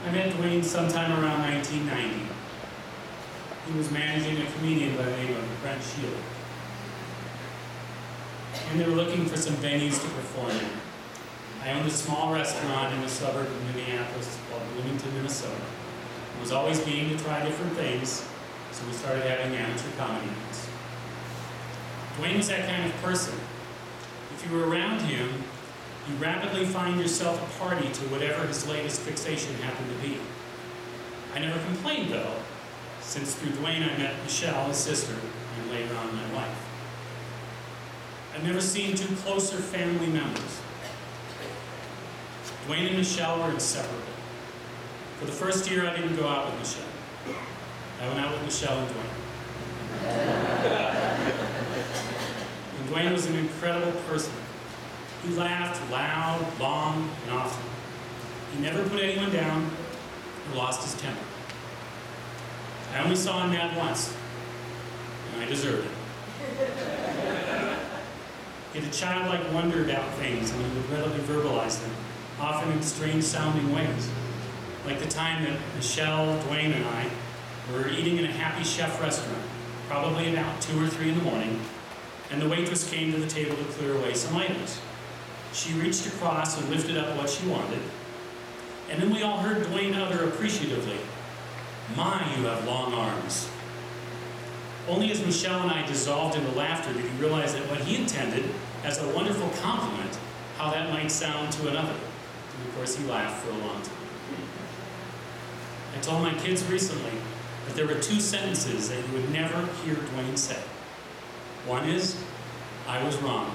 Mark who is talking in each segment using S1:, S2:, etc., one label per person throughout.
S1: I met Dwayne sometime around 1990. He was managing a comedian by the name of Brent Shield. And they were looking for some venues to perform in. I owned a small restaurant in a suburb of Minneapolis called Bloomington, Minnesota. It was always game to try different things, so we started having amateur comedy nights. Dwayne was that kind of person. If you were around him, you rapidly find yourself a party to whatever his latest fixation happened to be. I never complained, though, since through Dwayne I met Michelle, his sister, and later on my wife. I've never seen two closer family members. Dwayne and Michelle were inseparable. For the first year, I didn't go out with Michelle. I went out with Michelle and Dwayne. And Dwayne was an incredible person. He laughed loud, long, and often. He never put anyone down or lost his temper. I only saw him mad once, and I deserved it. He had a childlike wonder about things, and he would readily verbalize them, often in strange-sounding ways. Like the time that Michelle, Dwayne, and I were eating in a Happy Chef restaurant, probably about 2 or 3 in the morning, and the waitress came to the table to clear away some items. She reached across and lifted up what she wanted, and then we all heard Dwayne utter appreciatively, "My, you have long arms." Only as Michelle and I dissolved into laughter did he realize that what he intended as a wonderful compliment, how that might sound to another. And of course, he laughed for a long time. I told my kids recently that there were 2 sentences that you would never hear Dwayne say. One is, "I was wrong."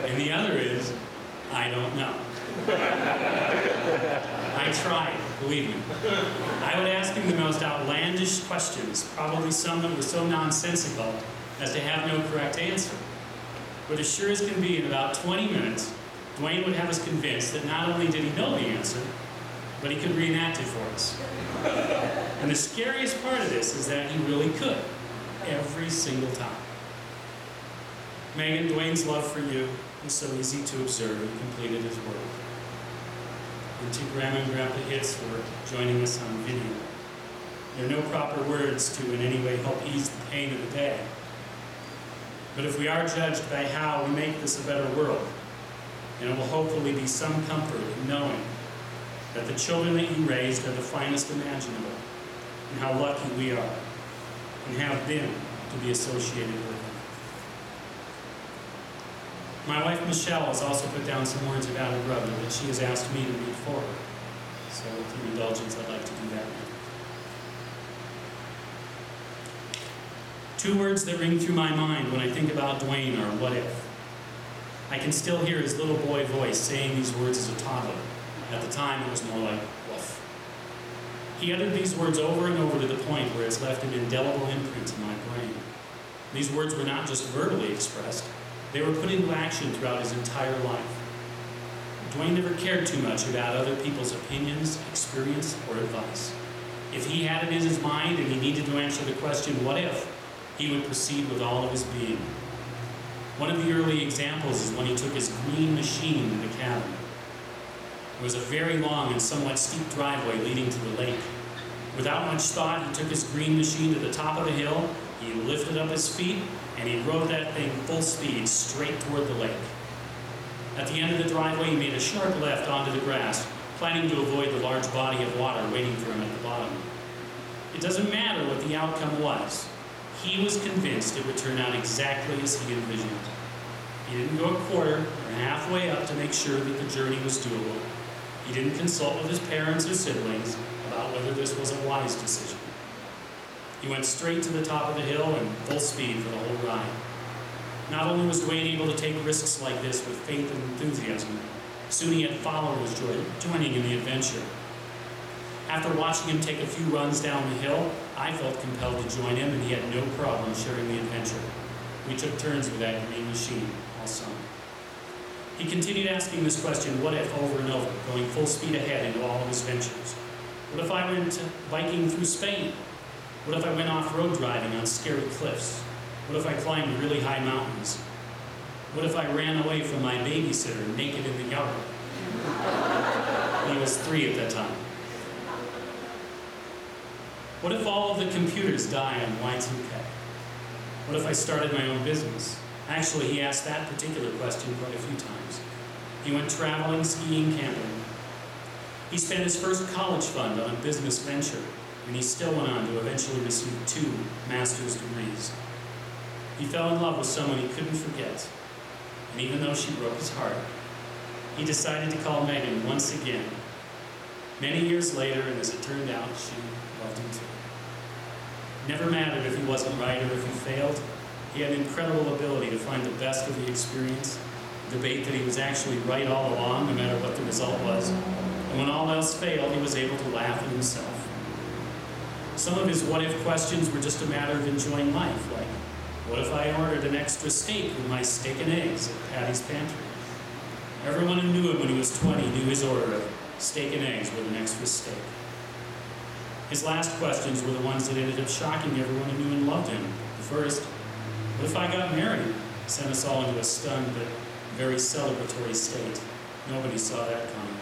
S1: And the other is, "I don't know." I tried, believe me. I would ask him the most outlandish questions, probably some that were so nonsensical as to have no correct answer. But as sure as can be, in about 20 minutes, Dwayne would have us convinced that not only did he know the answer, but he could reenact it for us. And the scariest part of this is that he really could, every single time. Megan, Dwayne's love for you is so easy to observe. He completed his work. And to Grandma and Grandpa Hitz for joining us on video. There are no proper words to in any way help ease the pain of the day. But if we are judged by how we make this a better world, and it will hopefully be some comfort in knowing that the children that you raised are the finest imaginable, and how lucky we are, and have been to be associated with them. My wife Michelle has also put down some words about her brother that she has asked me to read for her. So with your indulgence, I'd like to do that now. 2 words that ring through my mind when I think about Dwayne are "what if." I can still hear his little boy voice saying these words as a toddler. At the time, it was more like "woof." He uttered these words over and over to the point where it's left an indelible imprint in my brain. These words were not just verbally expressed, they were put into action throughout his entire life. Dwayne never cared too much about other people's opinions, experience, or advice. If he had it in his mind and he needed to answer the question, "what if?" he would proceed with all of his being. One of the early examples is when he took his green machine to the cabin. It was a very long and somewhat steep driveway leading to the lake. Without much thought, he took his green machine to the top of the hill, he lifted up his feet, and he rode that thing full speed straight toward the lake. At the end of the driveway, he made a sharp left onto the grass, planning to avoid the large body of water waiting for him at the bottom. It doesn't matter what the outcome was. He was convinced it would turn out exactly as he envisioned. He didn't go a quarter or halfway up to make sure that the journey was doable. He didn't consult with his parents or siblings about whether this was a wise decision. He went straight to the top of the hill and full speed for the whole ride. Not only was Dwayne able to take risks like this with faith and enthusiasm, soon he had followers joining in the adventure. After watching him take a few runs down the hill, I felt compelled to join him, and he had no problem sharing the adventure. We took turns with that green machine all summer. He continued asking this question, "what if?" over and over, going full speed ahead into all of his ventures. What if I went biking through Spain? What if I went off-road driving on scary cliffs? What if I climbed really high mountains? What if I ran away from my babysitter naked in the yard? He was 3 at that time. What if all of the computers die on Y2K? What if I started my own business? Actually, he asked that particular question quite a few times. He went traveling, skiing, camping. He spent his first college fund on a business venture, and he still went on to eventually receive 2 master's degrees. He fell in love with someone he couldn't forget, and even though she broke his heart, he decided to call Megan once again. Many years later, and as it turned out, she loved him too. Never mattered if he wasn't right or if he failed. He had an incredible ability to find the best of the experience, debate that he was actually right all along, no matter what the result was. And when all else failed, he was able to laugh at himself. Some of his what-if questions were just a matter of enjoying life, like, what if I ordered an extra steak with my steak and eggs at Patty's Pantry? Everyone who knew him when he was 20 knew his order of steak and eggs with an extra steak. His last questions were the ones that ended up shocking everyone who knew and loved him. The first, what if I got married? Sent us all into a stunned but very celebratory state. Nobody saw that coming.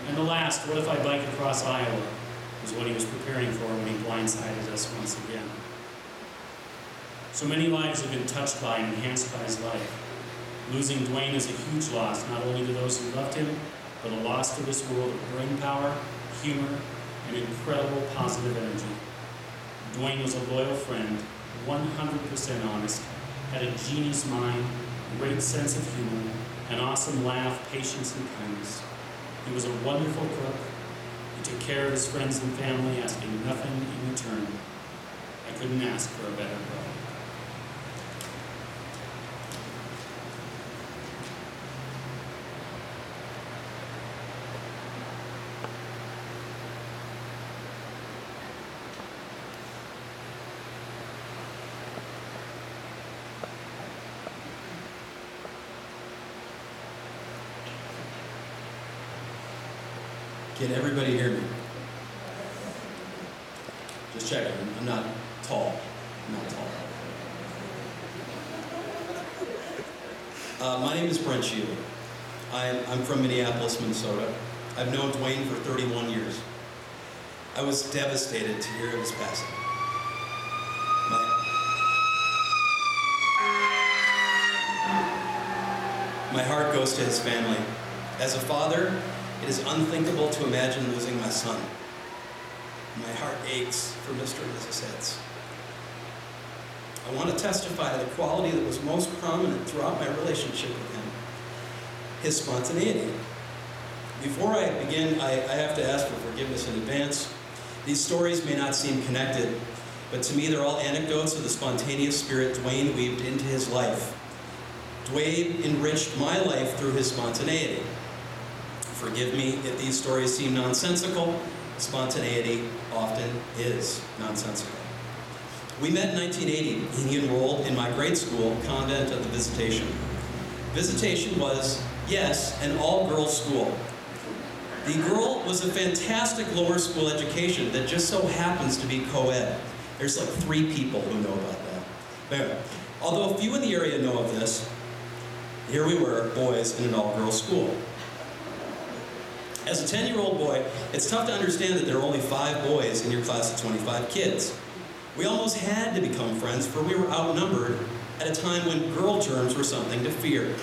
S1: And the last, what if I bike across Iowa? Was what he was preparing for when he blindsided us once again. So many lives have been touched by and enhanced by his life. Losing Dwayne is a huge loss, not only to those who loved him, but a loss to this world of brain power, humor, and incredible positive energy. Dwayne was a loyal friend, 100% honest, had a genius mind, great sense of humor, an awesome laugh, patience, and kindness. He was a wonderful cook. He took care of his friends and family, asking nothing in return. I couldn't ask for a better brother.
S2: Can everybody hear me? Just checking. I'm not tall. I'm not tall. My name is Brent Shealy. I'm from Minneapolis, Minnesota. I've known Dwayne for 31 years. I was devastated to hear of his passing. My heart goes to his family. As a father, it is unthinkable to imagine losing my son. My heart aches for Mr. and Mrs. Hetz. I want to testify to the quality that was most prominent throughout my relationship with him, his spontaneity. Before I begin, I have to ask for forgiveness in advance. These stories may not seem connected, but to me they're all anecdotes of the spontaneous spirit Dwayne weaved into his life. Dwayne enriched my life through his spontaneity. Forgive me if these stories seem nonsensical. Spontaneity often is nonsensical. We met in 1980, and he enrolled in my grade school, Convent of the Visitation. Visitation was, yes, an all-girls school. The girl was a fantastic lower school education that just so happens to be co-ed. There's like 3 people who know about that. But anyway, although few in the area know of this, here we were, boys in an all-girls school. As a 10-year-old boy, it's tough to understand that there are only 5 boys in your class of 25 kids. We almost had to become friends, for we were outnumbered at a time when girl germs were something to fear.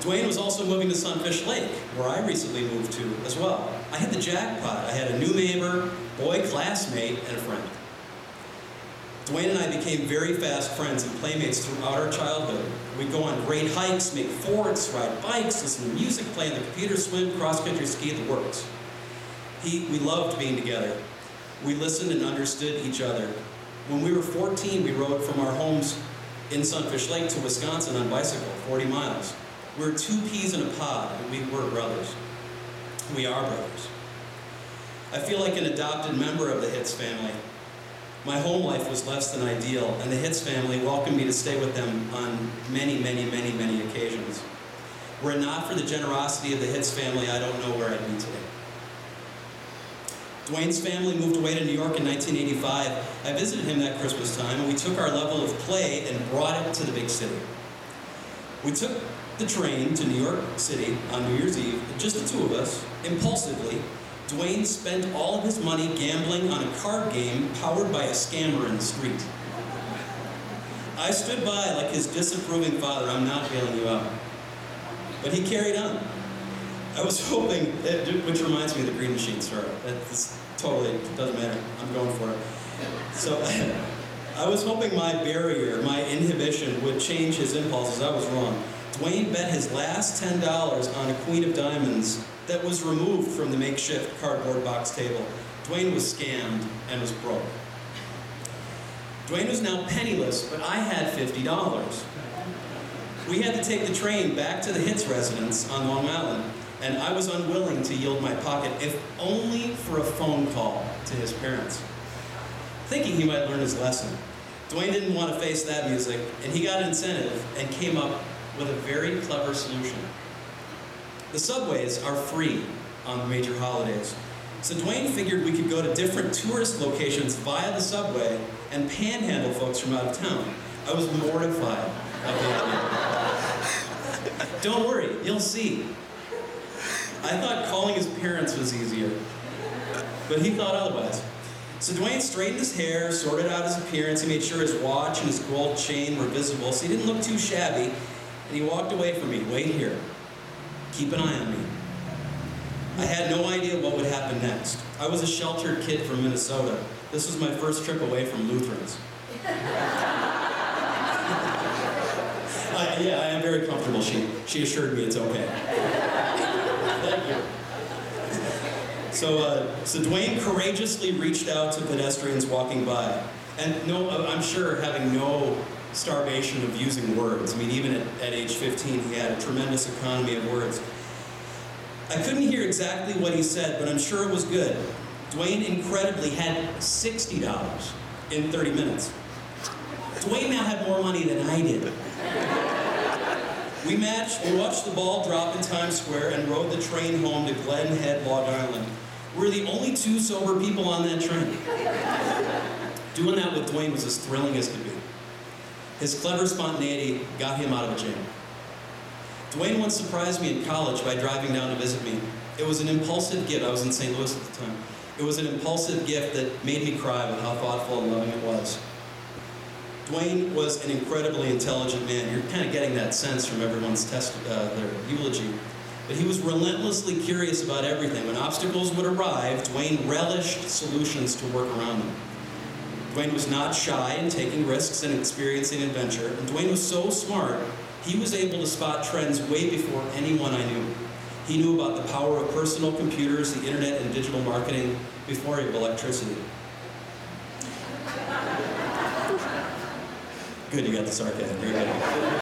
S2: Dwayne was also moving to Sunfish Lake, where I recently moved to as well. I hit the jackpot. I had a new neighbor, boy classmate, and a friend. Dwayne and I became very fast friends and playmates throughout our childhood. We'd go on great hikes, make forts, ride bikes, listen to music, play on the computer, swim, cross-country ski, the works. We loved being together. We listened and understood each other. When we were 14, we rode from our homes in Sunfish Lake to Wisconsin on bicycle, 40 miles. We were 2 peas in a pod, and we were brothers. We are brothers. I feel like an adopted member of the Hitz family. My home life was less than ideal, and the Hitz family welcomed me to stay with them on many, many, many, many occasions. Were it not for the generosity of the Hitz family, I don't know where I'd be today. Dwayne's family moved away to New York in 1985. I visited him that Christmas time, and we took our level of play and brought it to the big city. We took the train to New York City on New Year's Eve, just the two of us. Impulsively, Dwayne spent all of his money gambling on a card game powered by a scammer in the street. I stood by like his disapproving father. I'm not bailing you out. But he carried on. I was hoping, which reminds me of the Green Machine story. That's totally, doesn't matter. I'm going for it. So I was hoping my barrier, my inhibition would change his impulses. I was wrong. Dwayne bet his last $10 on a queen of diamonds that was removed from the makeshift cardboard box table. Dwayne was scammed and was broke. Dwayne was now penniless, but I had $50. We had to take the train back to the Hitz residence on Long Island, and I was unwilling to yield my pocket, if only for a phone call to his parents, thinking he might learn his lesson. Dwayne didn't want to face that music, and he got incentive and came up with a very clever solution. The subways are free on the major holidays, so Dwayne figured we could go to different tourist locations via the subway and panhandle folks from out of town. I was mortified of the idea. Don't worry, you'll see. I thought calling his parents was easier, but he thought otherwise. So Dwayne straightened his hair, sorted out his appearance, he made sure his watch and his gold chain were visible so he didn't look too shabby, and he walked away from me. Wait here. Keep an eye on me. I had no idea what would happen next. I was a sheltered kid from Minnesota. This was my first trip away from Lutherans. Yeah, I am very comfortable. She assured me it's okay. Thank you. So Dwayne courageously reached out to pedestrians walking by. And no, I'm sure having no starvation of using words. I mean, even at age 15, he had a tremendous economy of words. I couldn't hear exactly what he said, but I'm sure it was good. Dwayne incredibly had $60 in 30 minutes. Dwayne now had more money than I did. We watched the ball drop in Times Square and rode the train home to Glen Head, Long Island. We were the only two sober people on that train. Doing that with Dwayne was as thrilling as could be. His clever spontaneity got him out of a jam. Dwayne once surprised me in college by driving down to visit me. It was an impulsive gift. I was in St. Louis at the time. It was an impulsive gift that made me cry with how thoughtful and loving it was. Dwayne was an incredibly intelligent man. You're kind of getting that sense from everyone's their eulogy. But he was relentlessly curious about everything. When obstacles would arrive, Dwayne relished solutions to work around them. Dwayne was not shy in taking risks and experiencing adventure. And Dwayne was so smart, he was able to spot trends way before anyone I knew. He knew about the power of personal computers, the internet, and digital marketing before he had electricity. Good, you got the sarcasm. Very good.